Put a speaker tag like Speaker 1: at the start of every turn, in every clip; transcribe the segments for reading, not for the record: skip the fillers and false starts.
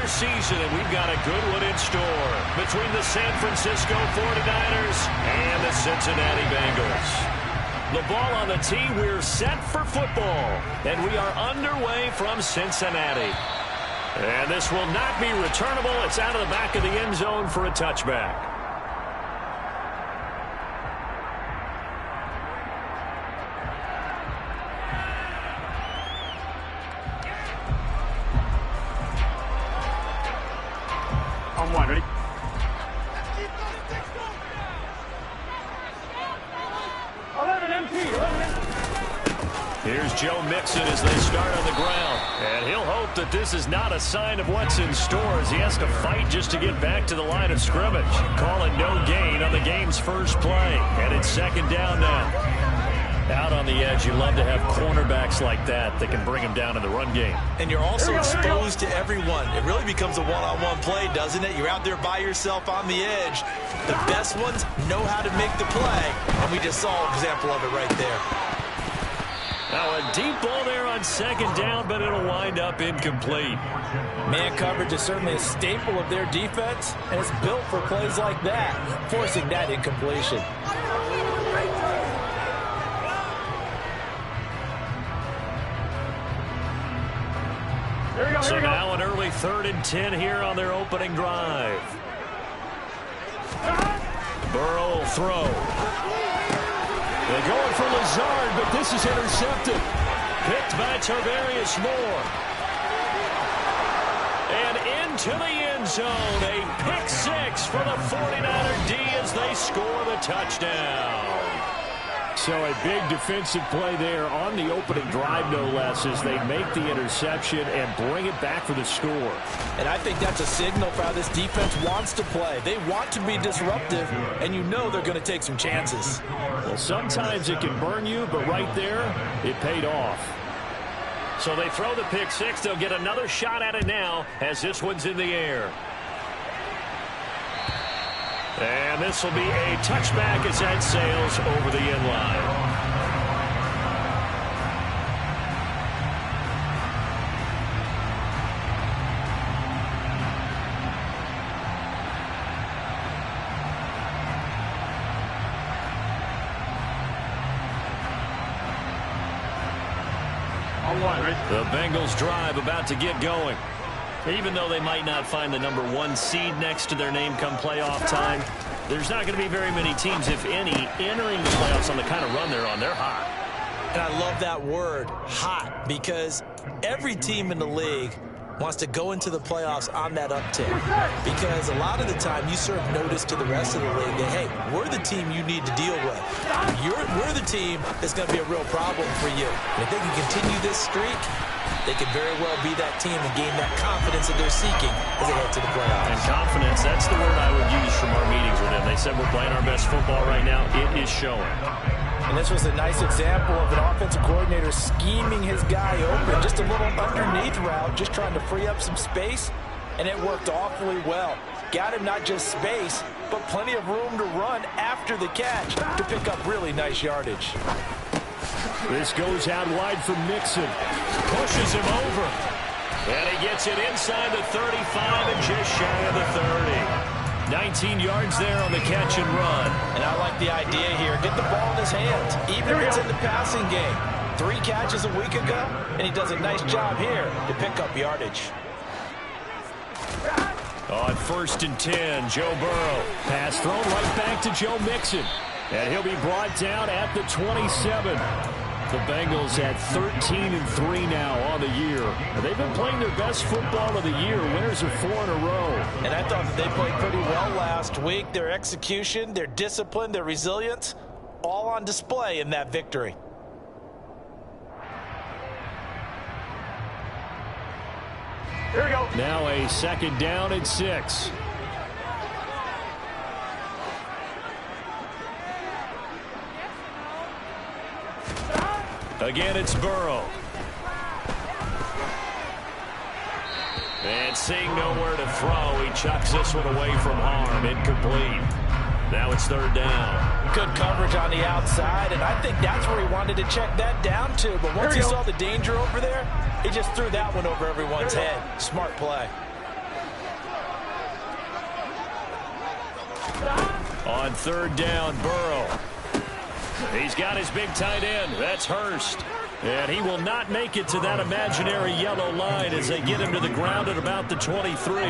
Speaker 1: season, and we've got a good one in store between the San Francisco 49ers and the Cincinnati Bengals. The ball on the tee, we're set for football, and we are underway from Cincinnati. And this will not be returnable. It's out of the back of the end zone for a touchback.
Speaker 2: On one, ready?
Speaker 1: Here's Joe Mixon as they start on the ground. And he'll hope that this is not a sign of what's in store as he has to fight just to get back to the line of scrimmage. Calling no gain on the game's first play. And it's second down now. Out on the edge, you love to have cornerbacks like that can bring him down in the run game.
Speaker 3: And you're also exposed to everyone. It really becomes a one-on-one play, doesn't it? You're out there by yourself on the edge. The best ones know how to make the play, and we just saw an example of it right there.
Speaker 1: Now a deep ball there on second down, but it'll wind up incomplete.
Speaker 4: Man coverage is certainly a staple of their defense, and it's built for plays like that, forcing that incompletion.
Speaker 1: So now an early 3rd and 10 here on their opening drive. Burrow will throw. They're going for Lazard, but this is intercepted. Picked by Tarvarius Moore. And into the end zone. A pick six for the 49er D as they score the touchdown.
Speaker 2: So a big defensive play there on the opening drive, no less, as they make the interception and bring it back for the score.
Speaker 4: And I think that's a signal for how this defense wants to play. They want to be disruptive, and you know they're going to take some chances.
Speaker 2: Well, sometimes it can burn you, but right there, it paid off.
Speaker 1: So they throw the pick six. They'll get another shot at it now as this one's in the air. And this will be a touchback as that sails over the end line. The Bengals drive about to get going. Even though they might not find the number 1 seed next to their name come playoff time, there's not going to be very many teams, if any, entering the playoffs on the kind of run they're on. They're hot.
Speaker 3: And I love that word, hot, because every team in the league wants to go into the playoffs on that uptick. Because a lot of the time you serve notice to the rest of the league that, hey, we're the team you need to deal with. We're the team that's going to be a real problem for you. And if they can continue this streak, they could very well be that team and gain that confidence that they're seeking as they head to the playoffs.
Speaker 1: And confidence, that's the word I would use from our meetings with them. They said we're playing our best football right now. It is showing.
Speaker 4: And this was a nice example of an offensive coordinator scheming his guy open. Just a little underneath route, just trying to free up some space, and it worked awfully well. Got him not just space, but plenty of room to run after the catch to pick up really nice yardage.
Speaker 2: This goes out wide for Mixon.
Speaker 1: Pushes him over. And he gets it inside the 35 and just shy of the 30. 19 yards there on the catch and run.
Speaker 4: And I like the idea here. Get the ball in his hands, even if it's in the passing game. 3 catches a week ago, and he does a nice job here to pick up yardage.
Speaker 1: On 1st and 10, Joe Burrow.
Speaker 2: Pass thrown right back to Joe Mixon. And he'll be brought down at the 27. The Bengals at 13-3 now on the year. And they've been playing their best football of the year. Winners of 4 in a row.
Speaker 4: And I thought that they played pretty well last week. Their execution, their discipline, their resilience, all on display in that victory.
Speaker 2: Here we go. Now a second down and 6.
Speaker 1: Again, it's Burrow. And seeing nowhere to throw, he chucks this one away from harm. Incomplete. Now it's 3rd down.
Speaker 4: Good coverage on the outside, and I think that's where he wanted to check that down to. But once he saw the danger over there, he just threw that one over everyone's head. Smart play.
Speaker 1: On third down, Burrow. He's got his big tight end. That's Hurst. And he will not make it to that imaginary yellow line as they get him to the ground at about the 23.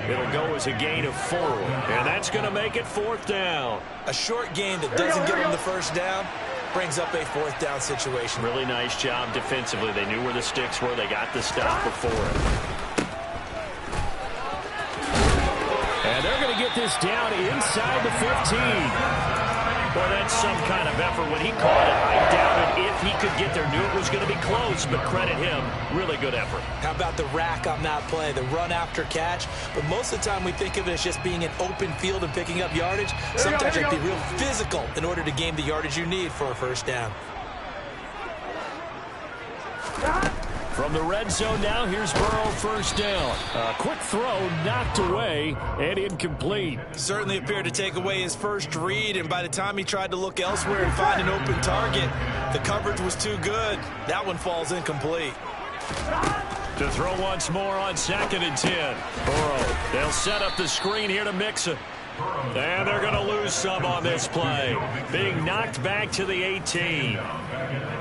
Speaker 1: It'll go as a gain of 4. And that's going to make it 4th down.
Speaker 3: A short gain that doesn't give him the first down brings up a 4th down situation.
Speaker 1: Really nice job defensively. They knew where the sticks were. They got the stop before it.
Speaker 2: And they're going to get this down inside the 15.
Speaker 1: Well, that's some kind of effort. When he caught it, I doubted if he could get there. Knew it was going to be close, but credit him. Really good effort.
Speaker 3: How about the rack on that play, the run after catch? But most of the time we think of it as just being an open field and picking up yardage. Sometimes you have to be real physical in order to gain the yardage you need for a first down.
Speaker 2: From the red zone now, here's Burrow, first down. A quick throw knocked away and incomplete.
Speaker 3: Certainly appeared to take away his first read, and by the time he tried to look elsewhere and find an open target, the coverage was too good. That one falls incomplete.
Speaker 1: To throw once more on 2nd and 10. Burrow, they'll set up the screen here to Mixon. And they're going to lose some on this play. Being knocked back to the 18.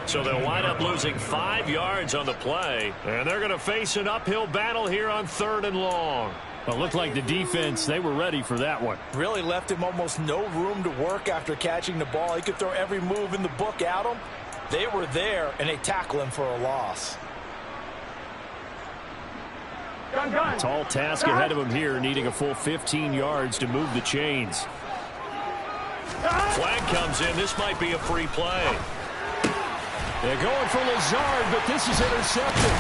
Speaker 1: So they'll wind up losing 5 yards on the play. And they're going to face an uphill battle here on 3rd and long.
Speaker 2: Well, it looked like the defense, they were ready for that one.
Speaker 4: Really left him almost no room to work after catching the ball. He could throw every move in the book at him. They were there, and they tackle him for a loss.
Speaker 2: Tall task ahead of him here, needing a full 15 yards to move the chains.
Speaker 1: Flag comes in. This might be a free play.
Speaker 2: They're going for Lazard, but this is intercepted.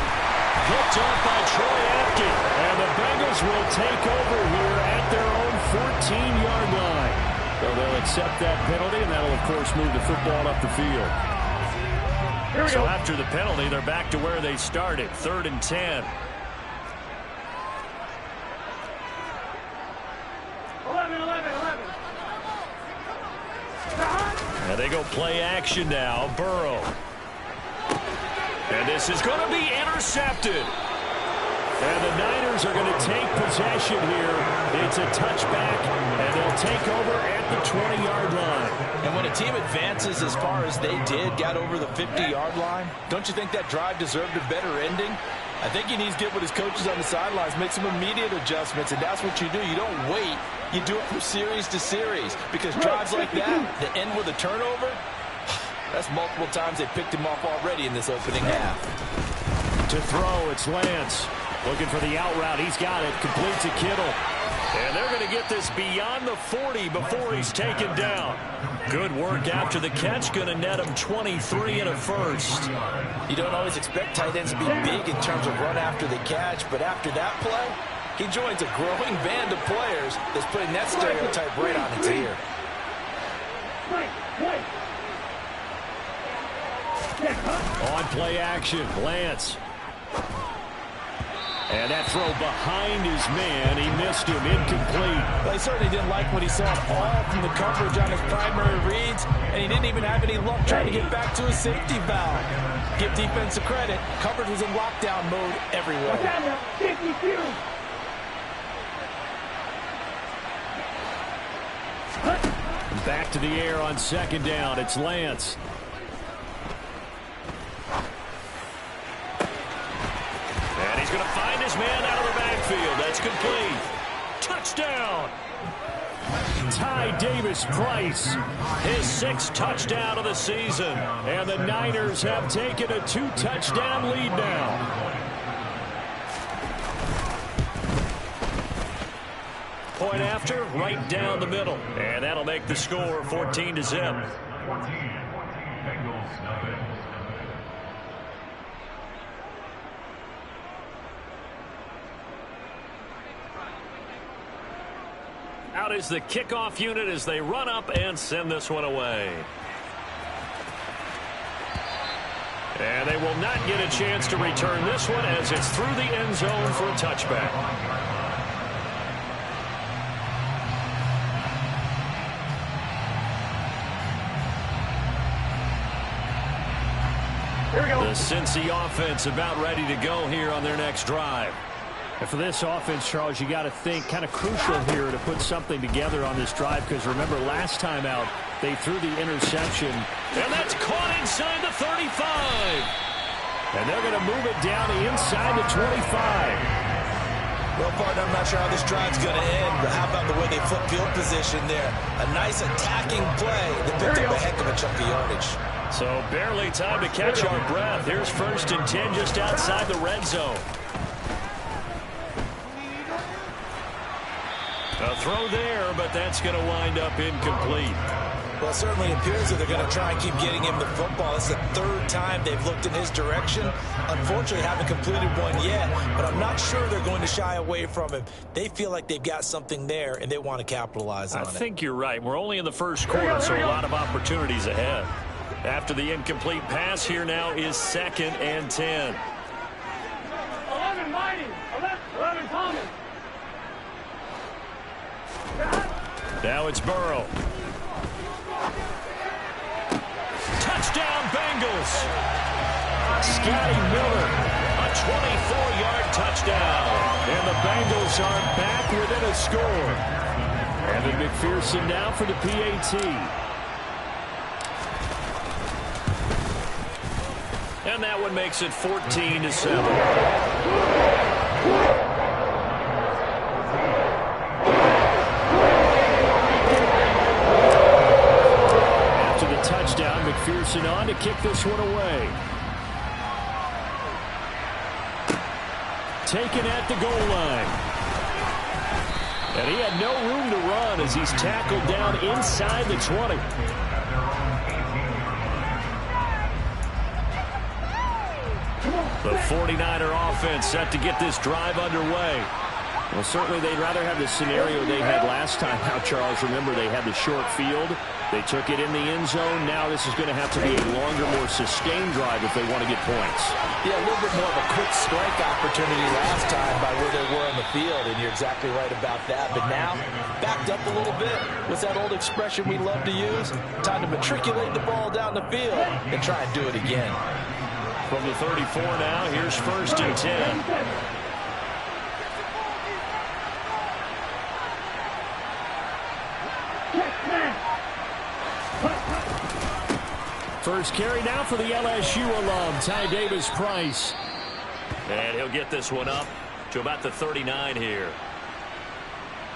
Speaker 2: Picked off by Troy Apke. And the Bengals will take over here at their own 14-yard line. So they'll accept that penalty, and that'll, of course, move the football up the field.
Speaker 1: So after the penalty, they're back to where they started, 3rd and 10.
Speaker 5: 11.
Speaker 1: And they go play action now. Burrow. And this is going to be intercepted.
Speaker 2: And the Niners are going to take possession here. It's a touchback, and they'll take over at the 20-yard line.
Speaker 4: And when a team advances as far as they did, got over the 50-yard line, don't you think that drive deserved a better ending? I think he needs to get with his coaches on the sidelines, make some immediate adjustments, and that's what you do. You don't wait. You do it from series to series, because drives like that end with a turnover, that's multiple times they picked him off already in this opening half.
Speaker 2: To throw, it's Lance. Looking for the out route. He's got it. Complete to Kittle.
Speaker 1: And they're going to get this beyond the 40 before he's taken down. Good work after the catch. Going to net him 23 and a first.
Speaker 4: You don't always expect tight ends to be big in terms of run after the catch, but after that play, he joins a growing band of players that's putting that stereotype right on its ear.
Speaker 2: On play action, Lance. And that throw behind his man. He missed him. Incomplete.
Speaker 4: Well, he certainly didn't like what he saw at all from the coverage on his primary reads, and he didn't even have any luck trying to get back to his safety valve. Give defense a credit. Coverage was in lockdown mode everywhere.
Speaker 2: Back to the air on 2nd down. It's Lance.
Speaker 1: And he's going to find his man out of the backfield. That's complete. Touchdown.
Speaker 2: Ty Davis-Price.
Speaker 1: His 6th touchdown of the season.
Speaker 2: And the Niners have taken a 2-touchdown lead now.
Speaker 1: Point after, right down the middle. And that'll make the score 14-0. Out is the kickoff unit as they run up and send this one away. And they will not get a chance to return this one as it's through the end zone for a touchback. The Cincy offense about ready to go here on their next drive.
Speaker 2: And for this offense, Charles, you got to think kind of crucial here to put something together on this drive, because remember last time out they threw the interception.
Speaker 1: And that's caught inside the 35.
Speaker 2: And they're going to move it down inside the 25.
Speaker 3: Well, partner, I'm not sure how this drive's going to end, but how about the way they flip field position there? A nice attacking play that picked up a heck of a chunk of yardage.
Speaker 1: So barely time to catch our breath. Here's 1st and 10 just outside the red zone. A throw there, but that's going to wind up incomplete.
Speaker 3: Well, it certainly appears that they're going to try and keep getting him the football. It's the 3rd time they've looked in his direction. Unfortunately, haven't completed one yet, but I'm not sure they're going to shy away from him. They feel like they've got something there, and they want to capitalize on it.
Speaker 1: I think you're right. We're only in the 1st quarter, so a lot of opportunities ahead. After the incomplete pass, here now is 2nd and 10.
Speaker 5: 11 Mighty, 11 Thomas.
Speaker 1: Now it's Burrow. Touchdown, Bengals. Scotty Miller, a 24-yard touchdown.
Speaker 2: And the Bengals are back within a score. Evan McPherson now for the PAT.
Speaker 1: And that one makes it 14-7.
Speaker 2: Touchdown, McPherson on to kick this one away. Taken at the goal line. And he had no room to run as he's tackled down inside the 20. The 49er offense set to get this drive underway. Well, certainly they'd rather have the scenario they had last time out, Charles. Remember, they had the short field. They took it in the end zone. Now this is going to have to be a longer, more sustained drive if they want to get points.
Speaker 3: Yeah, a little bit more of a quick strike opportunity last time by where they were on the field, and you're exactly right about that. But now, backed up a little bit. What's that old expression we love to use? Time to matriculate the ball down the field and try and do it again.
Speaker 1: From the 34 now, here's 1st and 10.
Speaker 2: First carry now for the LSU alum, Ty Davis-Price.
Speaker 1: And he'll get this one up to about the 39 here.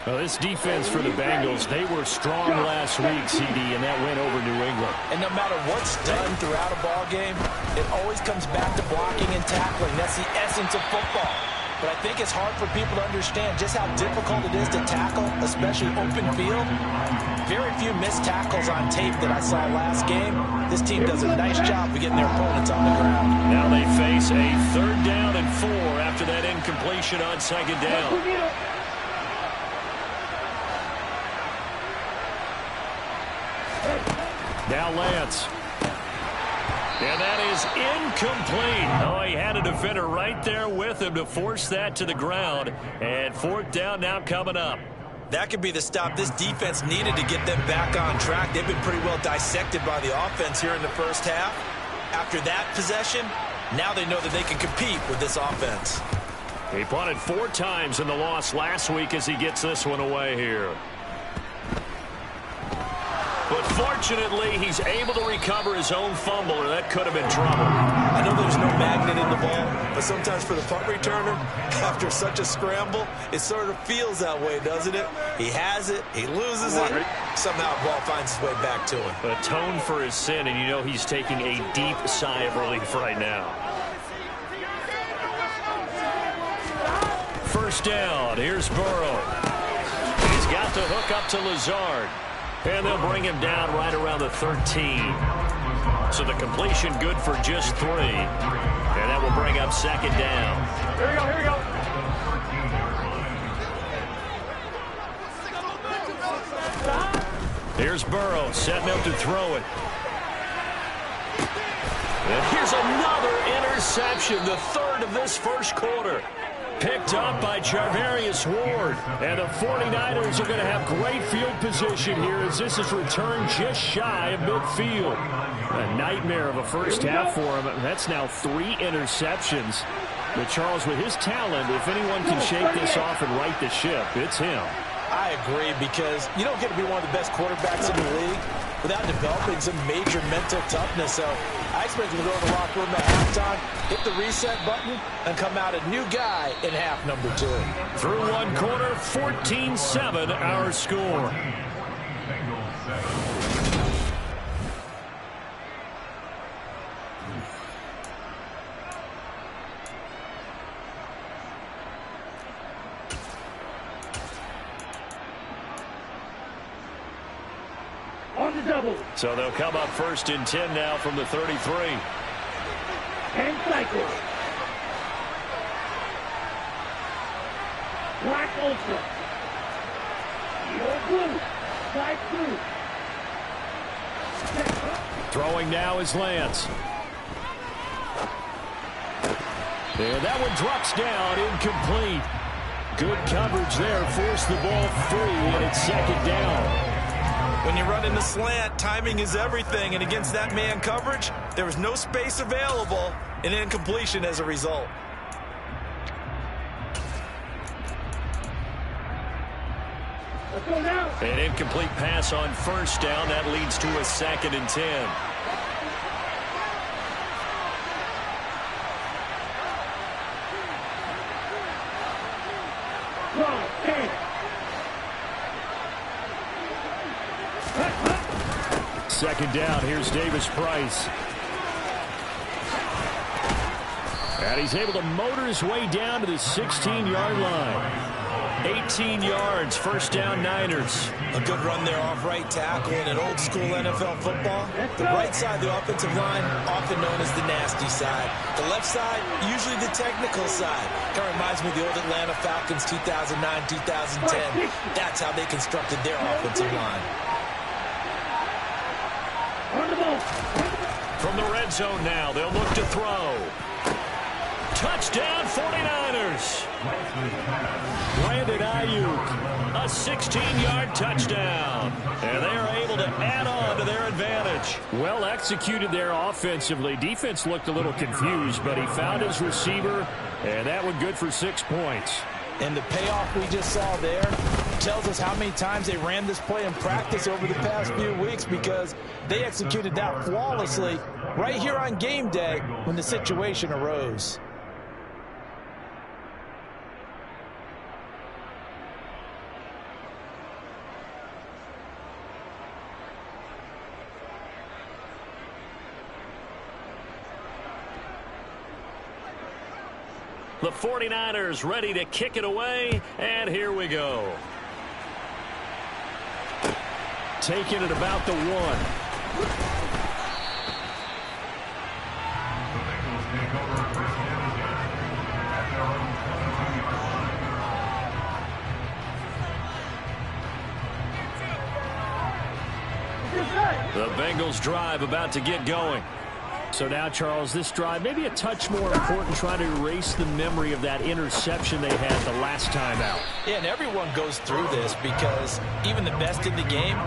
Speaker 2: Well, this defense for the Bengals, they were strong last week, CD, and that went over New England.
Speaker 3: And no matter what's done throughout a ball game, it always comes back to blocking and tackling. That's the essence of football. But I think it's hard for people to understand just how difficult it is to tackle, especially open field. Very few missed tackles on tape that I saw last game. This team does a nice job of getting their opponents on the ground.
Speaker 1: Now they face a 3rd down and 4 after that incompletion on 2nd down.
Speaker 2: Now Lance.
Speaker 1: And that is incomplete. Oh, he had a defender right there with him to force that to the ground. And 4th down now coming up.
Speaker 3: That could be the stop this defense needed to get them back on track. They've been pretty well dissected by the offense here in the 1st half. After that possession, now they know that they can compete with this offense.
Speaker 1: He punted 4 times in the loss last week as he gets this one away here. But fortunately, he's able to recover his own fumble, or that could have been trouble.
Speaker 3: I know there's no magnet in the ball, but sometimes for the punt returner, after such a scramble, it sort of feels that way, doesn't it? He has it, he loses it, somehow the ball finds its way back to him.
Speaker 1: Atone for his sin, and you know he's taking a deep sigh of relief right now. 1st down, here's Burrow. He's got the hook up to Lazard. And they'll bring him down right around the 13. So the completion good for just 3. And that will bring up 2nd down.
Speaker 5: Here we go, here we go.
Speaker 1: Here's Burrow setting up to throw it. And here's another interception, the 3rd of this 1st quarter. Picked up by Charvarius Ward. And the 49ers are going to have great field position here as this is returned just shy of midfield. A nightmare of a 1st half for him. That's now 3 interceptions.
Speaker 2: But Charles, with his talent, if anyone can shake this off and right the ship, it's him.
Speaker 3: I agree, because you don't get to be one of the best quarterbacks in the league without developing some major mental toughness. So I expect him to go to the locker room at halftime, hit the reset button, and come out a new guy in half number 2.
Speaker 2: Through one quarter, 14-7 our score.
Speaker 1: So they'll come up 1st and 10 now from the 33.
Speaker 5: And cycle. Black Ultra. Your blue. Side 2.
Speaker 2: Throwing now is Lance. And that one drops down, incomplete. Good coverage there, forced the ball free, and it's 2nd down.
Speaker 3: When you run in the slant, timing is everything, and against that man coverage, there was no space available, and incompletion as a result.
Speaker 5: Let's go now.
Speaker 1: An incomplete pass on 1st down. That leads to a 2nd and 10.
Speaker 2: Second down, here's Davis Price. And he's able to motor his way down to the 16-yard line. 18 yards, 1st down Niners.
Speaker 3: A good run there off right tackle in an old school NFL football. The right side of the offensive line, often known as the nasty side. The left side, usually the technical side. Kind of reminds me of the old Atlanta Falcons 2009-2010. That's how they constructed their offensive line.
Speaker 1: From the red zone now, they'll look to throw. Touchdown 49ers.
Speaker 2: Brandon Ayuk,
Speaker 1: a 16-yard touchdown. And they are able to add on to their advantage.
Speaker 2: Well executed there offensively. Defense looked a little confused, but he found his receiver, and that one good for 6 points.
Speaker 3: And the payoff we just saw there tells us how many times they ran this play in practice over the past few weeks, because they executed that flawlessly right here on game day when the situation arose.
Speaker 1: The 49ers ready to kick it away, and here we go.
Speaker 2: Taking it about the 1.
Speaker 1: The Bengals drive about to get going.
Speaker 2: So now, Charles, this drive maybe a touch more important, trying to erase the memory of that interception they had the last time out.
Speaker 3: Yeah, and everyone goes through this, because even the best in the game,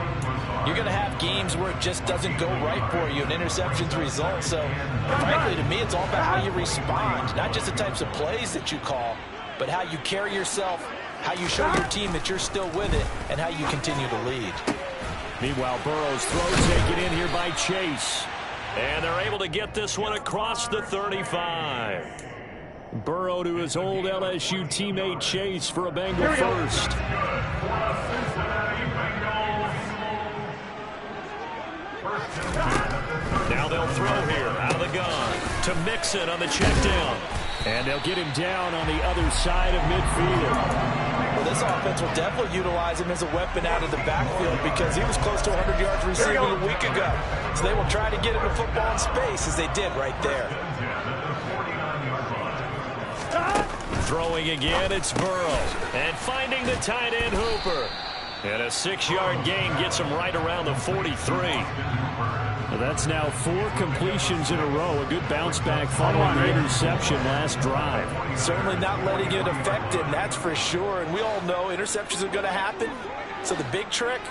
Speaker 3: you're going to have games where it just doesn't go right for you, and interceptions result. So, frankly, to me, it's all about how you respond, not just the types of plays that you call, but how you carry yourself, how you show your team that you're still with it, and how you continue to lead.
Speaker 2: Meanwhile, Burrow's throw taken in here by Chase.
Speaker 1: And they're able to get this one across the 35.
Speaker 2: Burrow to his old LSU teammate Chase for a Bengal first.
Speaker 1: Now they'll throw here out of the gun to Mixon on the check down.
Speaker 2: And they'll get him down on the other side of midfield.
Speaker 3: Well, this offense will definitely utilize him as a weapon out of the backfield, because he was close to 100 yards receiving a week ago. So they will try to get him the football in space, as they did right there.
Speaker 1: Throwing again, it's Burrow. And finding the tight end Hooper. And a 6-yard gain gets him right around the 43.
Speaker 2: Well, that's now 4 completions in a row. A good bounce back following the interception last drive.
Speaker 3: Certainly not letting it affect him, that's for sure. And we all know interceptions are going to happen. So the big trick,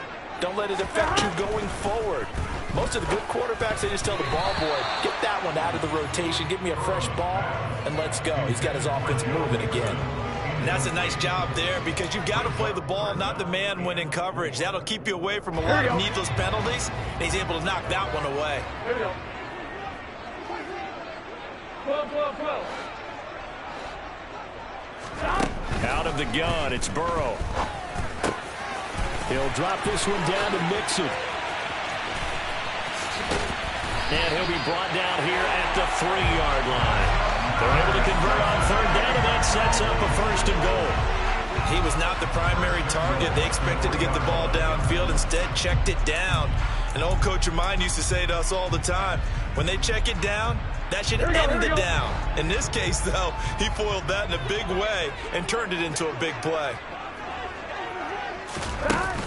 Speaker 3: don't let it affect you going forward.
Speaker 4: Most of the good quarterbacks, they just tell the ball boy, get that one out of the rotation, give me a fresh ball, and let's go. He's got his offense moving again.
Speaker 3: And that's a nice job there because you've got to play the ball, not the man when in coverage. That'll keep you away from a lot of needless penalties, and he's able to knock that one away.
Speaker 5: Here we go. 12. Stop.
Speaker 2: Out of the gun, it's Burrow. He'll drop this one down to Mixon. And he'll be brought down here at the 3-yard line. They're able to convert on third down, and that sets up a 1st and goal.
Speaker 3: He was not the primary target. They expected to get the ball downfield. Instead, checked it down. An old coach of mine used to say to us all the time, when they check it down, that should end the down. In this case, though, he foiled that in a big way and turned it into a big play.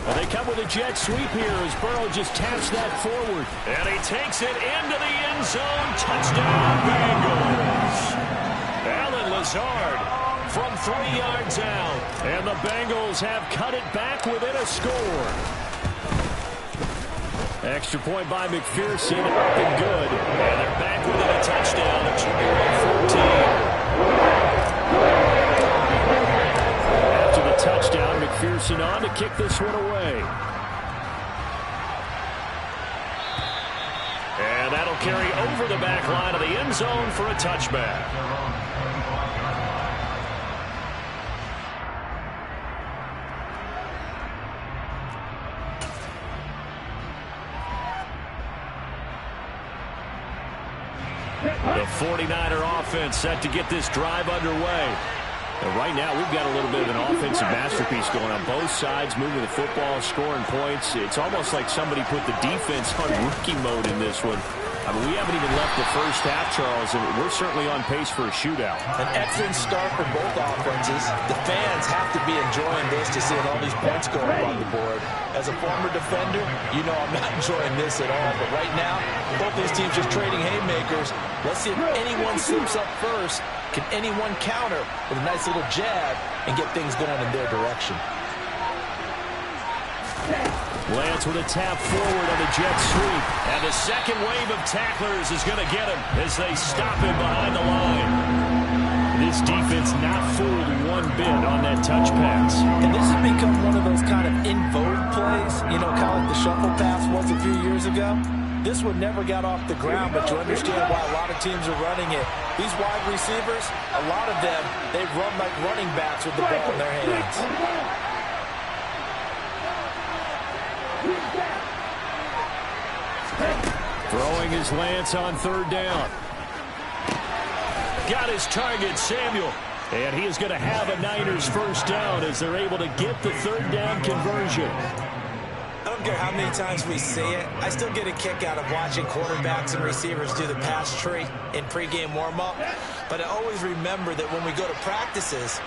Speaker 2: Well, they come with a jet sweep here as Burrow just taps that forward.
Speaker 1: And he takes it into the end zone. Touchdown, Bengals. Alan Lazard from 3 yards out.
Speaker 2: And the Bengals have cut it back within a score. Extra point by McPherson, up and good.
Speaker 1: And they're back within a touchdown. It's 14.
Speaker 2: After the touchdown, McPherson on to kick this one away.
Speaker 1: And that'll carry over the back line of the end zone for a touchback. The 49er offense set to get this drive underway. And right now, we've got a little bit of an offensive masterpiece going on both sides, moving the football, scoring points. It's almost like somebody put the defense on rookie mode in this one. I mean, we haven't even left the first half, Charles, and we're certainly on pace for a shootout.
Speaker 4: An excellent start for both offenses. The fans have to be enjoying this to see all these points go up on the board. As a former defender, you know I'm not enjoying this at all. But right now, both these teams just trading haymakers. Let's see if anyone slips up first. Can anyone counter with a nice little jab and get things going in their direction?
Speaker 2: Lance with a tap forward on the jet sweep.
Speaker 1: And the second wave of tacklers is going to get him as they stop him behind the line.
Speaker 2: This defense not fooled one bit on that touch pass.
Speaker 4: And this has become one of those kind of in vogue plays, you know, kind of like the shuffle pass was a few years ago. This one never got off the ground, but you understand why a lot of teams are running it. These wide receivers, a lot of them, they run like running backs with the ball in their hands.
Speaker 2: Throwing his Lance on third down.
Speaker 1: Got his target, Samuel.
Speaker 2: And he is going to have a Niners first down as they're able to get the third down conversion.
Speaker 3: I don't care how many times we see it. I still get a kick out of watching quarterbacks and receivers do the pass tree in pregame warm-up. But I always remember that when we go to practices,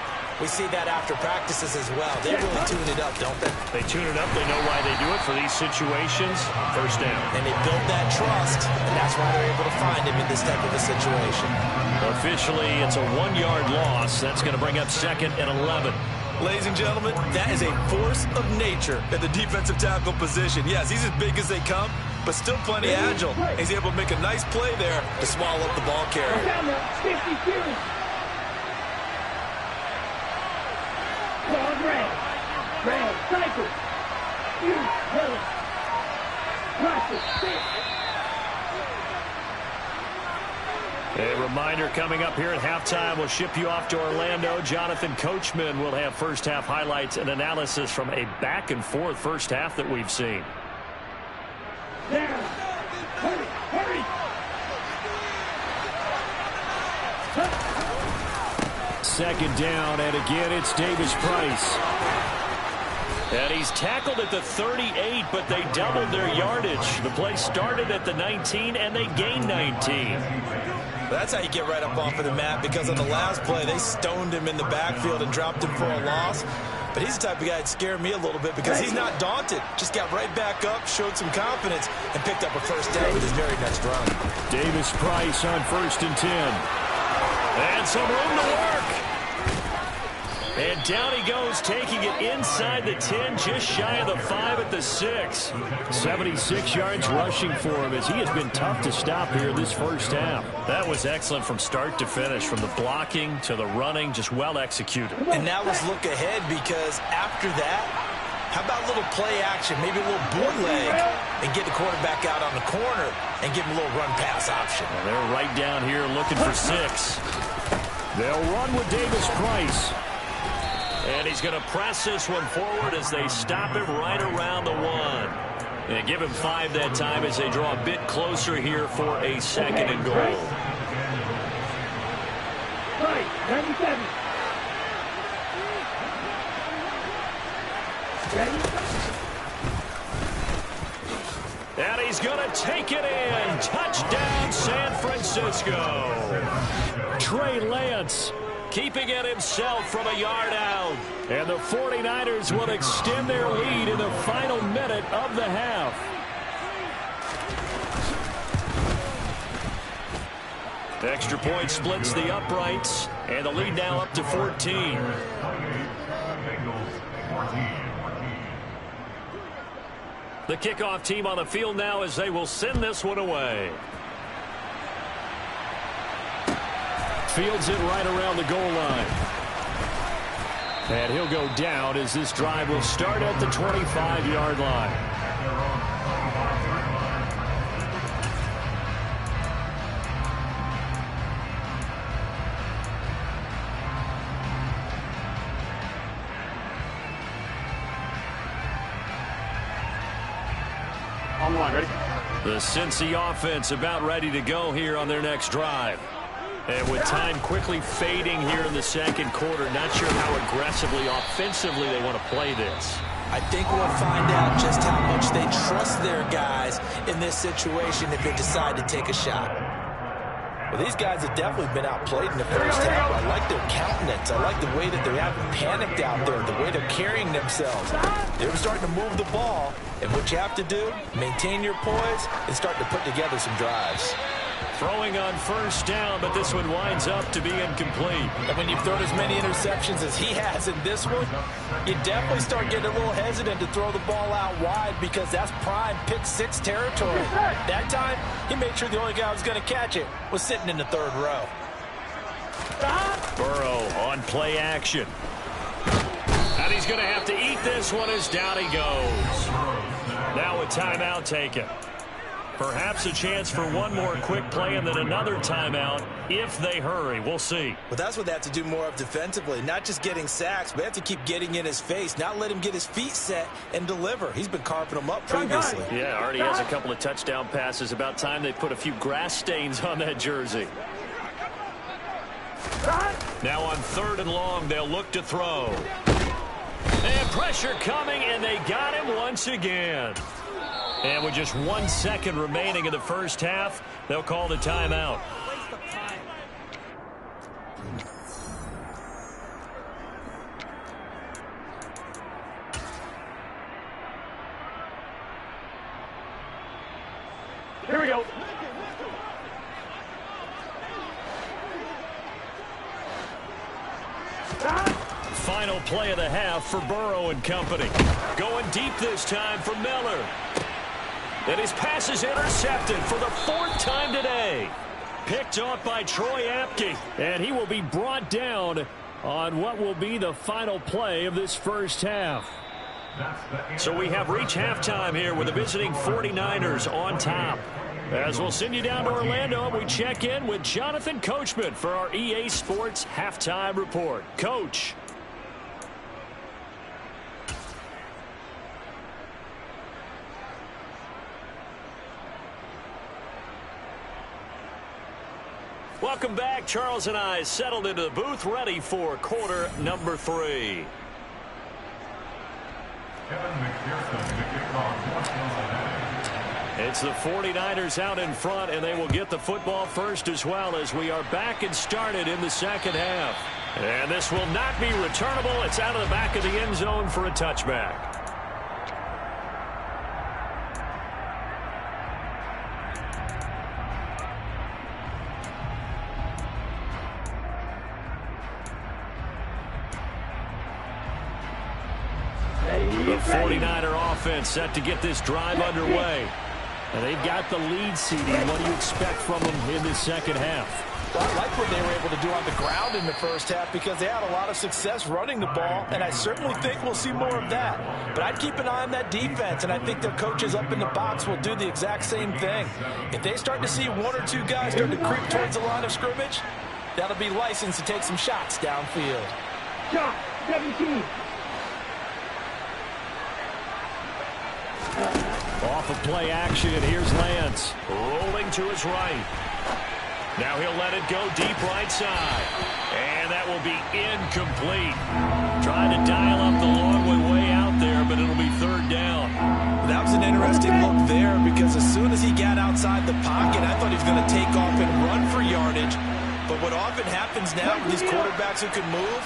Speaker 3: we see that after practices as well. They really tune it up, don't they?
Speaker 1: They tune it up. They know why they do it for these situations. First down.
Speaker 3: And they build that trust, and that's why they're able to find him in this type of a situation.
Speaker 1: Officially, it's a 1-yard loss. That's going to bring up 2nd and 11.
Speaker 3: Ladies and gentlemen, that is a force of nature at the defensive tackle position. Yes, he's as big as they come, but still plenty agile. He's able to make a nice play there to swallow up the ball carrier.
Speaker 5: Down there, 50 series. Call Red. Red, cycle. Use, Hill. Practice, 6.
Speaker 1: A reminder coming up here at halftime, we'll ship you off to Orlando. Jonathan Coachman will have first half highlights and analysis from a back and forth first half that we've seen.
Speaker 5: Down. Hurry, hurry.
Speaker 2: Second down, and again it's Davis Price.
Speaker 1: And he's tackled at the 38, but they doubled their yardage. The play started at the 19, and they gained 19.
Speaker 3: That's how you get right up off of the mat, because on the last play, they stoned him in the backfield and dropped him for a loss. But he's the type of guy that scared me a little bit because he's not daunted. Just got right back up, showed some confidence, and picked up a first down with his very next run.
Speaker 2: Davis Price on 1st and 10.
Speaker 1: And some room to work. And down he goes, taking it inside the 10, just shy of the 5 at the 6.
Speaker 2: 76 yards rushing for him as he has been tough to stop here this first half.
Speaker 1: That was excellent from start to finish, from the blocking to the running, just well executed.
Speaker 3: And now let's look ahead, because after that, how about a little play action, maybe a little bootleg, and get the quarterback out on the corner and give him a little run-pass option.
Speaker 1: And they're right down here looking for 6.
Speaker 2: They'll run with Davis Price.
Speaker 1: And he's going to press this one forward as they stop him right around the 1. And give him 5 that time as they draw a bit closer here for a 2nd and goal.
Speaker 5: Right, 97.
Speaker 1: And he's going to take it in. Touchdown, San Francisco.
Speaker 2: Trey Lance
Speaker 1: keeping it himself from a yard out.
Speaker 2: And the 49ers will extend their lead in the final minute of the half.
Speaker 1: The extra point splits the uprights, and the lead now up to 14. The kickoff team on the field now as they will send this one away.
Speaker 2: Fields it right around the goal line. And he'll go down as this drive will start at the 25-yard line.
Speaker 1: The Cincy offense about ready to go here on their next drive. And with time quickly fading here in the second quarter, not sure how aggressively, offensively they want to play this.
Speaker 3: I think we'll find out just how much they trust their guys in this situation if they decide to take a shot.
Speaker 4: Well, these guys have definitely been outplayed in the first half. I like their countenance. I like the way that they haven't panicked out there, the way they're carrying themselves. They're starting to move the ball, and what you have to do, maintain your poise, and start to put together some drives.
Speaker 1: Throwing on first down, but this one winds up to be incomplete.
Speaker 4: And when you've thrown as many interceptions as he has in this one, you definitely start getting a little hesitant to throw the ball out wide because that's prime pick 6 territory. That time, he made sure the only guy who was going to catch it was sitting in the 3rd row.
Speaker 1: Burrow on play action. And he's going to have to eat this one as down he goes. Now a timeout taken. Perhaps a chance for one more quick play and then another timeout if they hurry. We'll see.
Speaker 3: Well, that's what they have to do more of defensively. Not just getting sacks, but they have to keep getting in his face. Not let him get his feet set and deliver. He's been carving them up previously.
Speaker 1: Yeah, already has a couple of touchdown passes. About time they put a few grass stains on that jersey. Now on 3rd and long, they'll look to throw. And pressure coming, and they got him once again. And with just 1 second remaining in the first half, they'll call the timeout.
Speaker 5: Here we go.
Speaker 1: Final play of the half for Burrow and company. Going deep this time for Miller. And his pass is intercepted for the 4th time today. Picked off by Troy Apke.
Speaker 2: And he will be brought down on what will be the final play of this first half.
Speaker 1: So we have reached halftime here with the visiting 49ers on top. As we'll send you down to Orlando, we check in with Jonathan Coachman for our EA Sports Halftime Report. Coach. Welcome back. Charles and I settled into the booth, ready for quarter number 3. It's the 49ers out in front, and they will get the football first as well as we are back and started in the second half. And this will not be returnable. It's out of the back of the end zone for a touchback. The 49er offense set to get this drive underway.
Speaker 2: And they've got the lead seeding. What do you expect from them in this second half?
Speaker 4: Well, I like what they were able to do on the ground in the first half because they had a lot of success running the ball, and I certainly think we'll see more of that. But I'd keep an eye on that defense, and I think their coaches up in the box will do the exact same thing. If they start to see one or two guys start to creep towards the line of scrimmage, that'll be licensed to take some shots downfield.
Speaker 5: Shot 17.
Speaker 2: Off of play action, here's Lance.
Speaker 1: Rolling to his right. Now he'll let it go deep right side. And that will be incomplete. Trying to dial up the long way out there, but it'll be third down.
Speaker 3: That was an interesting look there because as soon as he got outside the pocket, I thought he was going to take off and run for yardage. But what often happens now with these quarterbacks who can move,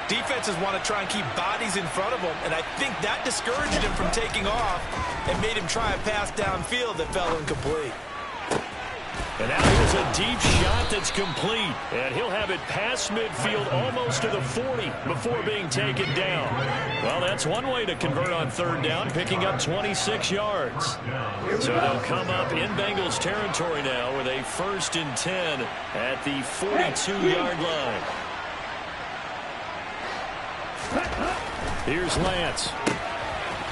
Speaker 3: defenses want to try and keep bodies in front of them, and I think that discouraged him from taking off and made him try a pass downfield that fell incomplete.
Speaker 1: And now here's a deep shot that's complete. And he'll have it past midfield almost to the 40 before being taken down. Well, that's one way to convert on third down, picking up 26 yards. So they'll come up in Bengals territory now with a 1st and 10 at the 42-yard line.
Speaker 2: Here's Lance.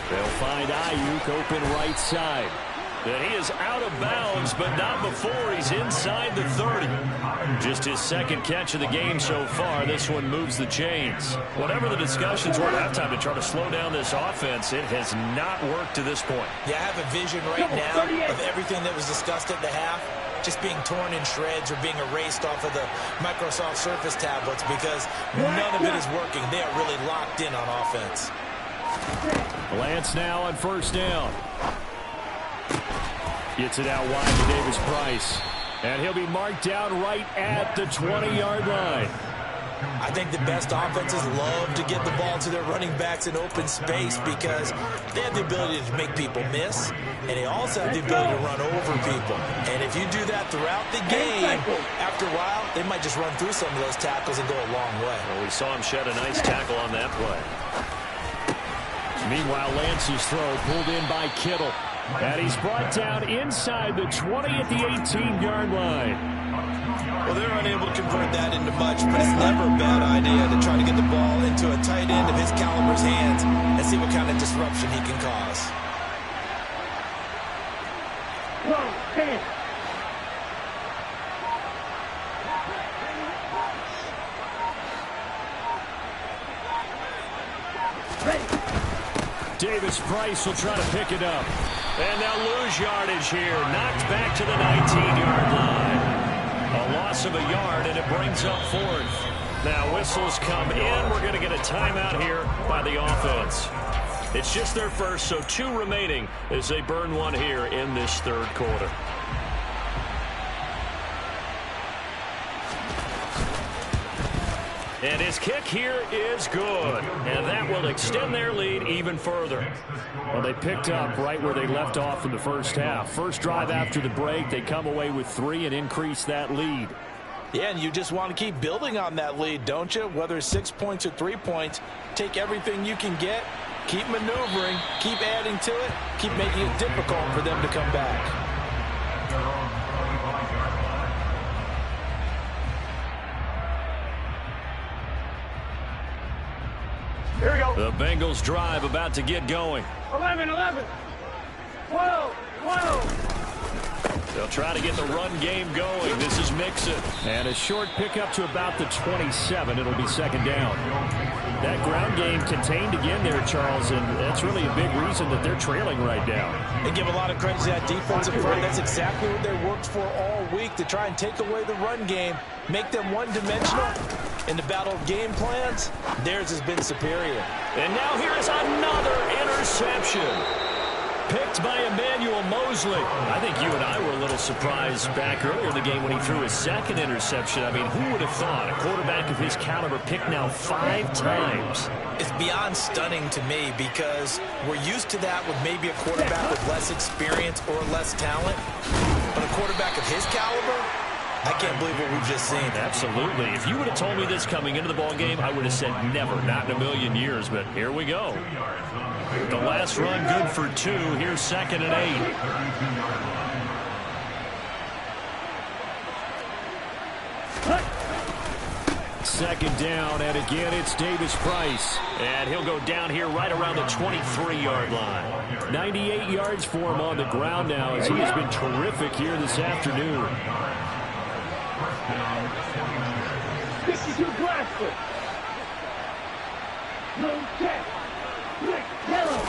Speaker 2: They'll find Ayuk open right side.
Speaker 1: And he is out of bounds, but not before he's inside the 30. Just his second catch of the game so far. This one moves the chains. Whatever the discussions were at halftime to try to slow down this offense, it has not worked to this point.
Speaker 3: Yeah, I have a vision right now of everything that was discussed at the half just being torn in shreds or being erased off of the Microsoft Surface tablets because none of it is working. They are really locked in on offense.
Speaker 2: Lance now on first down. Gets it out wide to Davis Price. And he'll be marked down right at the 20-yard line.
Speaker 3: I think the best offenses love to get the ball to their running backs in open space because they have the ability to make people miss, and they also have the ability to run over people. And if you do that throughout the game, after a while, they might just run through some of those tackles and go a long way.
Speaker 1: Well, we saw him shed a nice tackle on that play.
Speaker 2: Meanwhile, Lance's throw pulled in by Kittle. And he's brought down inside the 20 at the 18-yard line.
Speaker 3: Well, they're unable to convert that into much, but it's never a bad idea to try to get the ball into a tight end of his caliber's hands and see what kind of disruption he can cause.
Speaker 5: 10.
Speaker 2: Davis Price will try to pick it up.
Speaker 1: And they'll lose yardage here. Knocked back to the 19-yard line. A loss of a yard, and it brings up fourth. Now whistles come in. We're going to get a timeout here by the offense. It's just their first, so 2 remaining as they burn one here in this third quarter. And his kick here is good. And that will extend their lead even further.
Speaker 2: Well, they picked up right where they left off in the first half. First drive after the break, they come away with 3 and increase that lead.
Speaker 4: Yeah, and you just want to keep building on that lead, don't you? Whether it's 6 points or 3 points, take everything you can get, keep maneuvering, keep adding to it, keep making it difficult for them to come back.
Speaker 5: Here we go.
Speaker 1: The Bengals drive about to get going.
Speaker 5: 11, 12, 12.
Speaker 1: They'll try to get the run game going. This is Mixon.
Speaker 2: And a short pickup to about the 27. It'll be second down. That ground game contained again there, Charles, and that's really a big reason that they're trailing right now.
Speaker 4: They give a lot of credit to that defensive front. That's exactly what they worked for all week, to try and take away the run game, make them one-dimensional. In the battle of game plans, theirs has been superior.
Speaker 1: And now here is another interception. Picked by Emmanuel Mosley. I think you and I were a little surprised back earlier in the game when he threw his second interception. I mean, who would have thought a quarterback of his caliber picked now 5 times?
Speaker 3: It's beyond stunning to me because we're used to that with maybe a quarterback with less experience or less talent. But a quarterback of his caliber, I can't believe what we've just seen.
Speaker 2: Absolutely. If you would have told me this coming into the ball game, I would have said never, not in a million years. But here we go. The last run good for 2. Here's 2nd and 8. Second down, and again it's Davis Price. And he'll go down here right around the 23-yard line. 98 yards for him on the ground now, as he has been terrific here this afternoon.
Speaker 5: 52 Glasgow. No check. Black, yellow.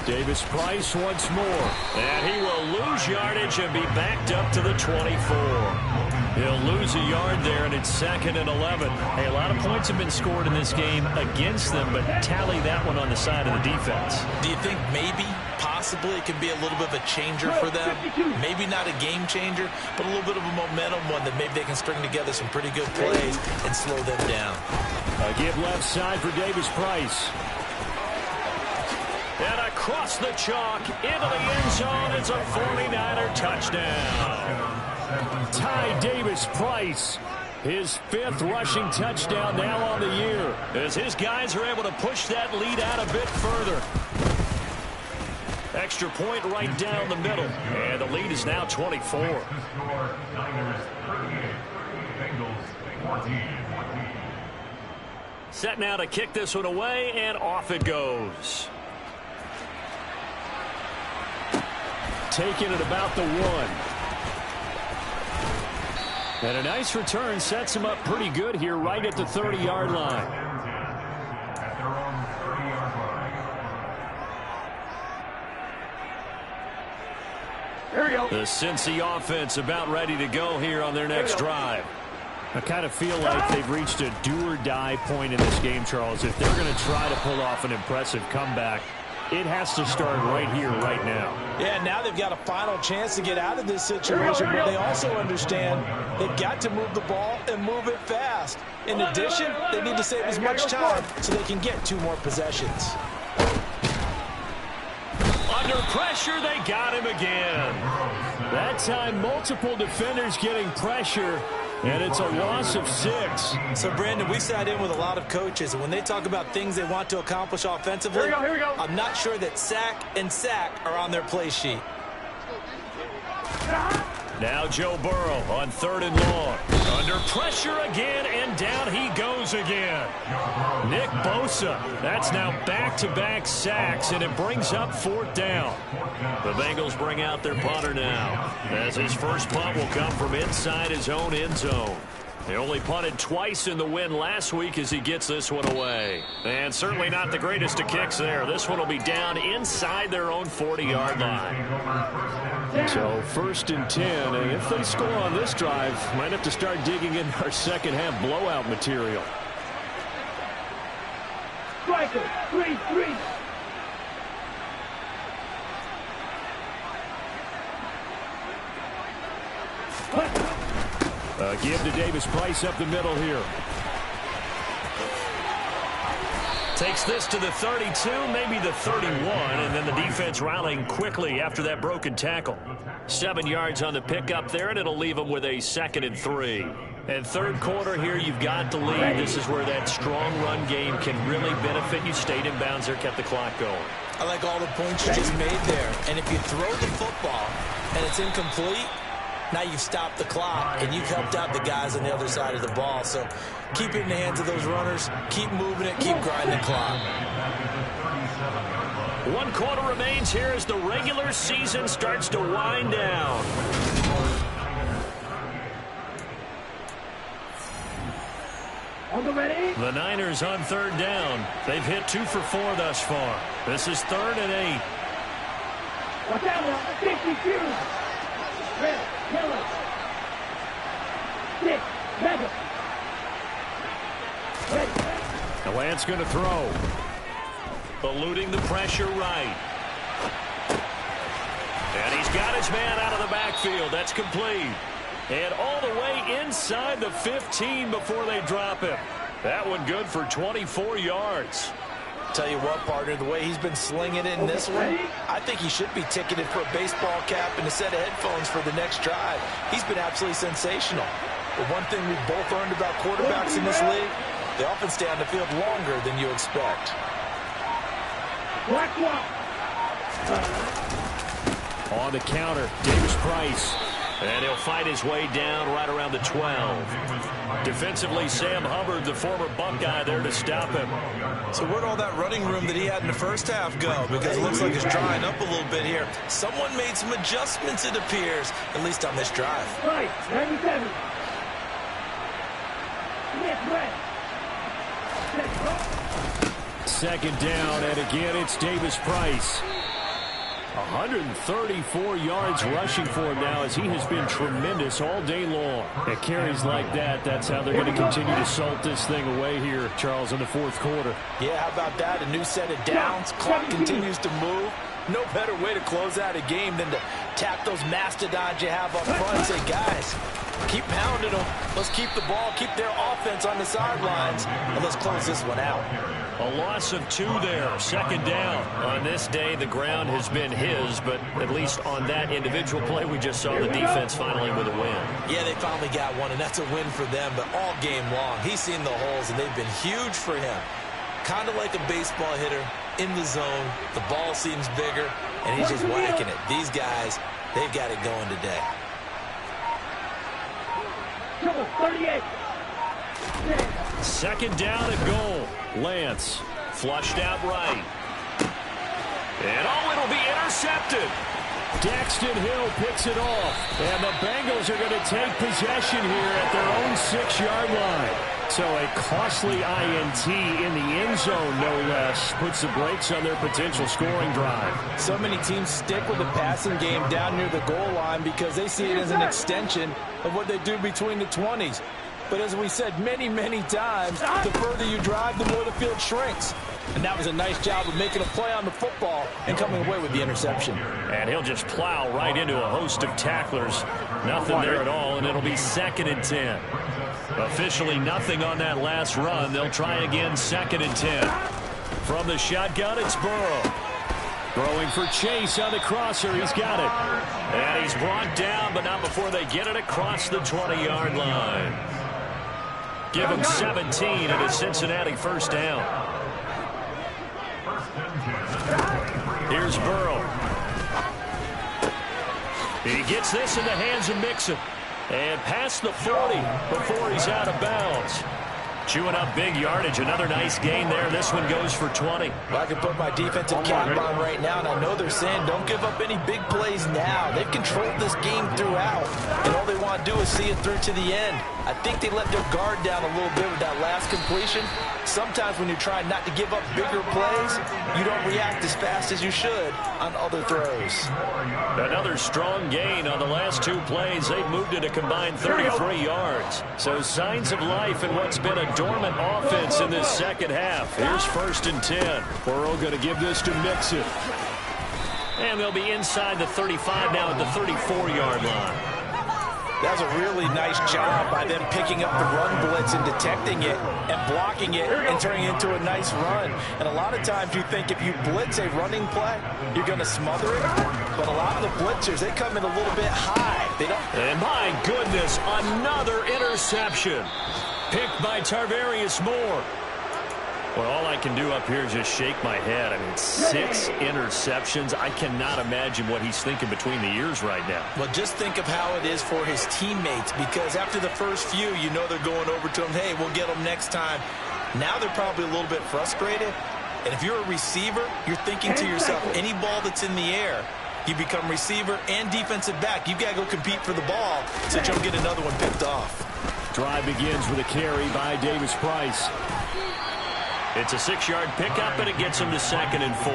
Speaker 2: Davis Price once more. And he will lose yardage and be backed up to the 24. He'll lose a yard there, and it's 2nd and 11. Hey, a lot of points have been scored in this game against them, but tally that one on the side of the defense.
Speaker 3: Do you think maybe, possibly, it could be a little bit of a changer for them? Maybe not a game changer, but a little bit of a momentum one that maybe they can string together some pretty good plays and slow them down.
Speaker 2: A give left side for Davis Price. And across the chalk into the end zone. It's a 49er touchdown. Ty Davis Price, his 5th rushing touchdown now on the year, as his guys are able to push that lead out a bit further. Extra point right down the middle, and the lead is now 24. Set now to kick this one away, and off it goes. Taking it about the 1. And a nice return sets him up pretty good here right at the 30-yard line.
Speaker 5: Here we go.
Speaker 2: The Cincy offense about ready to go here on their next drive. I kind of feel like they've reached a do-or-die point in this game, Charles. If they're going to try to pull off an impressive comeback, it has to start right here, right now.
Speaker 4: Yeah, now they've got a final chance to get out of this situation, but they also understand they've got to move the ball and move it fast. In addition, they need to save as much time so they can get 2 more possessions.
Speaker 2: Under pressure, they got him again. That time, multiple defenders getting pressure, and it's a loss of 6.
Speaker 3: So, Brandon, we sat in with a lot of coaches, and when they talk about things they want to accomplish offensively,
Speaker 5: Here we go.
Speaker 3: I'm not sure that sack and sack are on their play sheet.
Speaker 2: Now Joe Burrow on 3rd and long. Under pressure again, and down he goes again. Nick Bosa, that's now back-to-back sacks, and it brings up 4th down. The Bengals bring out their punter now, as his first punt will come from inside his own end zone. They only punted twice in the win last week as he gets this one away. And certainly not the greatest of kicks there. This one will be down inside their own 40-yard line. So 1st and 10, and if they score on this drive, might have to start digging in our second-half blowout material.
Speaker 5: Striker, 3-3.
Speaker 2: Give to Davis Price up the middle here. Takes this to the 32, maybe the 31, and then the defense rallying quickly after that broken tackle. 7 yards on the pickup there, and it'll leave them with a 2nd and 3. And 3rd quarter here, you've got the lead. This is where that strong run game can really benefit you. Stayed in bounds there, kept the clock going.
Speaker 3: I like all the points you just made there. And if you throw the football and it's incomplete, now you've stopped the clock, and you've helped out the guys on the other side of the ball. So keep it in the hands of those runners. Keep moving it. Keep grinding the clock.
Speaker 2: 1 quarter remains here as the regular season starts to wind down. The Niners on 3rd down. They've hit 2 for 4 thus far. This is 3rd and 8.
Speaker 5: Watch out now. 52. Red, yellow. 6, mega.
Speaker 2: The Lance going to throw. Eluding the pressure right. And he's got his man out of the backfield. That's complete. And all the way inside the 15 before they drop him. That one good for 24 yards.
Speaker 4: Tell you what, partner, the way he's been slinging it in this one, I think he should be ticketed for a baseball cap and a set of headphones for the next drive. He's been absolutely sensational. But one thing we've both learned about quarterbacks in this league, they often stay on the field longer than you expect.
Speaker 2: On the counter, Davis Price. And he'll fight his way down right around the 12. Defensively, Sam Hubbard, the former Buckeye, there to stop him.
Speaker 3: So where'd all that running room that he had in the first half go? Because it looks like it's drying up a little bit here. Someone made some adjustments, it appears, at least on this drive.
Speaker 5: Right, 97.
Speaker 2: Second down, and again, it's Davis Price. 134 yards rushing for him now, as he has been tremendous all day long. At carries like that, that's how they're going to continue to salt this thing away here, Charles, in the fourth quarter.
Speaker 4: Yeah, how about that? A new set of downs. Clock continues to move. No better way to close out a game than to tap those mastodons you have up front and say, guys, keep pounding them. Let's keep the ball, keep their offense on the sidelines, and let's close this one out.
Speaker 2: A loss of 2 there, second down.
Speaker 1: On this day, the ground has been his, but at least on that individual play, we just saw the defense finally with a win.
Speaker 3: Yeah, they finally got one, and that's a win for them, but all game long, he's seen the holes, and they've been huge for him. Kind of like a baseball hitter in the zone. The ball seems bigger, and he's just whacking it. These guys, they've got it going today.
Speaker 5: 38.
Speaker 2: Second down and goal. Lance flushed out right.
Speaker 1: And it'll be intercepted.
Speaker 2: Daxton Hill picks it off. And the Bengals are going to take possession here at their own 6-yard line. So a costly INT in the end zone, no less, puts the brakes on their potential scoring drive.
Speaker 4: So many teams stick with the passing game down near the goal line because they see it as an extension of what they do between the 20s. But as we said many, many times, the further you drive, the more the field shrinks. And that was a nice job of making a play on the football and coming away with the interception.
Speaker 2: And he'll just plow right into a host of tacklers. Nothing there at all, and it'll be 2nd and 10. Officially nothing on that last run. They'll try again, 2nd and 10. From the shotgun, it's Burrow. Throwing for Chase on the crosser. He's got it. And he's brought down, but not before they get it across the 20-yard line. Give him 17 and a Cincinnati first down. Here's Burrow. He gets this in the hands of Mixon. And past the 40 before he's out of bounds. Chewing up big yardage. Another nice gain there. This one goes for 20.
Speaker 4: Well, I can put my defensive cap on right now, and I know they're saying don't give up any big plays now. They've controlled this game throughout, and all they want to do is see it through to the end. I think they let their guard down a little bit with that last completion. Sometimes when you're trying not to give up bigger plays, you don't react as fast as you should on other throws.
Speaker 2: Another strong gain on the last 2 plays. They've moved it a combined 33 yards. So signs of life in what's been a dormant offense in this second half. Here's 1st and 10. Burrow going to give this to Mixon. And they'll be inside the 35 now at the 34-yard line.
Speaker 4: That's a really nice job by them picking up the run blitz and detecting it and blocking it and turning it into a nice run. And a lot of times you think if you blitz a running play, you're going to smother it. But a lot of the blitzers, they come in a little bit high. They don't.
Speaker 2: And my goodness, another interception. Picked by Tarvarius Moore. Well, all I can do up here is just shake my head. I mean, 6 interceptions. I cannot imagine what he's thinking between the ears right now.
Speaker 3: Well, just think of how it is for his teammates, because after the first few, you know they're going over to him, hey, we'll get them next time. Now they're probably a little bit frustrated. And if you're a receiver, you're thinking to yourself, any ball that's in the air, you become receiver and defensive back. You've got to go compete for the ball so that you'll get another one picked off.
Speaker 2: Drive begins with a carry by Davis Price. It's a 6-yard pickup, and it gets him to 2nd and 4.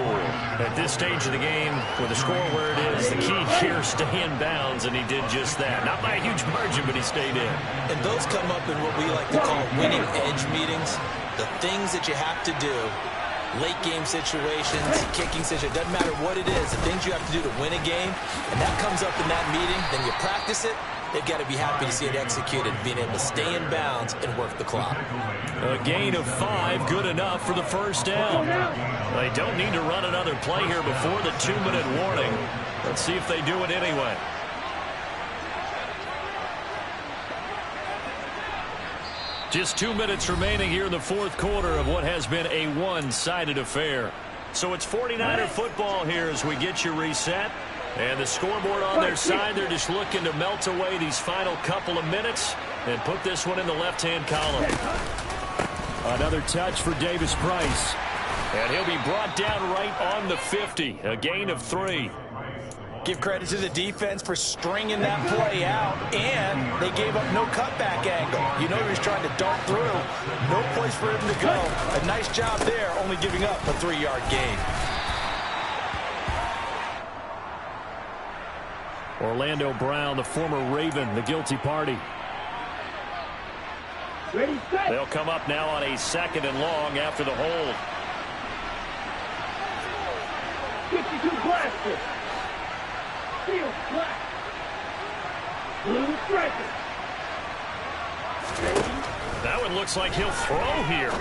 Speaker 2: At this stage of the game, with the score where it is, the key here, stay in bounds, and he did just that. Not by a huge margin, but he stayed in.
Speaker 3: And those come up in what we like to call winning edge meetings. The things that you have to do, late game situations, kicking situations, doesn't matter what it is, the things you have to do to win a game, and that comes up in that meeting, then you practice it. They've got to be happy to see it executed, being able to stay in bounds and work the clock.
Speaker 2: A gain of 5, good enough for the first down.
Speaker 1: Well, they don't need to run another play here before the 2-minute warning. Let's see if they do it anyway. Just 2 minutes remaining here in the fourth quarter of what has been a one-sided affair. So it's 49er football here as we get you reset. And the scoreboard on their side, they're just looking to melt away these final couple of minutes and put this one in the left-hand column.
Speaker 2: Another touch for Davis Price.
Speaker 1: And he'll be brought down right on the 50, a gain of 3.
Speaker 4: Give credit to the defense for stringing that play out, and they gave up no cutback angle. You know he was trying to dart through. No place for him to go. A nice job there, only giving up a 3-yard gain.
Speaker 2: Orlando Brown, the former Raven, the guilty party.
Speaker 5: Ready, set.
Speaker 1: They'll come up now on a 2nd and long after the hold.
Speaker 5: 52 blaster. Steel black. Blue striker.
Speaker 1: That one looks like he'll throw here.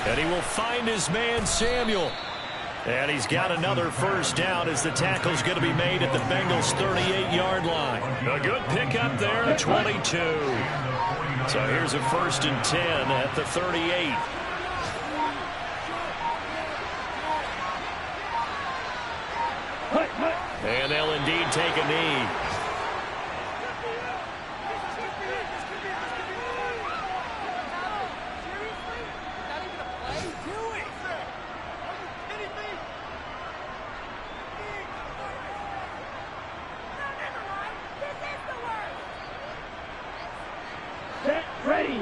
Speaker 1: And he will find his man, Samuel. And he's got another first down as the tackle's going to be made at the Bengals' 38-yard line. A good pickup there at 22. So here's a 1st and 10 at the 38. And they'll indeed take a knee.
Speaker 5: Set, ready.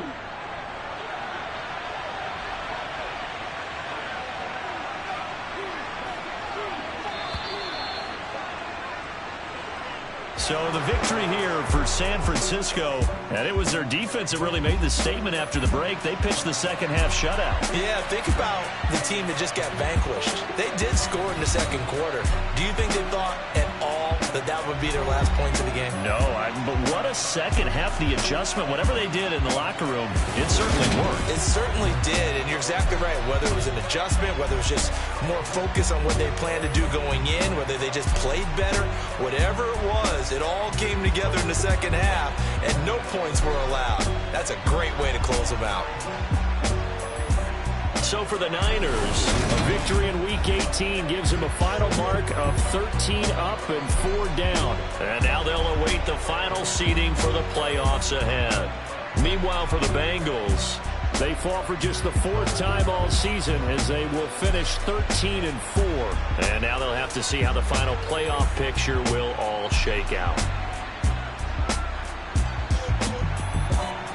Speaker 1: So the victory here for San Francisco, and it was their defense that really made the statement after the break. They pitched the second-half shutout.
Speaker 3: Yeah, think about the team that just got vanquished. They did score in the second quarter. Do you think they thought at all that that would be their last points of the game?
Speaker 1: No, but what a second half, the adjustment, whatever they did in the locker room, it certainly worked.
Speaker 3: It certainly did, and you're exactly right. Whether it was an adjustment, whether it was just more focus on what they planned to do going in, whether they just played better, whatever it was, it all came together in the second half, and no points were allowed. That's a great way to close them out.
Speaker 1: So for the Niners,
Speaker 2: A victory in Week 18 gives him a final mark of 13 up and 4 down.
Speaker 1: and now they'll await the final seeding for the playoffs ahead.
Speaker 2: Meanwhile, for the Bengals, they fall for just the 4th time all season as they will finish 13 and 4.
Speaker 1: And now they'll have to see how the final playoff picture will all shake out.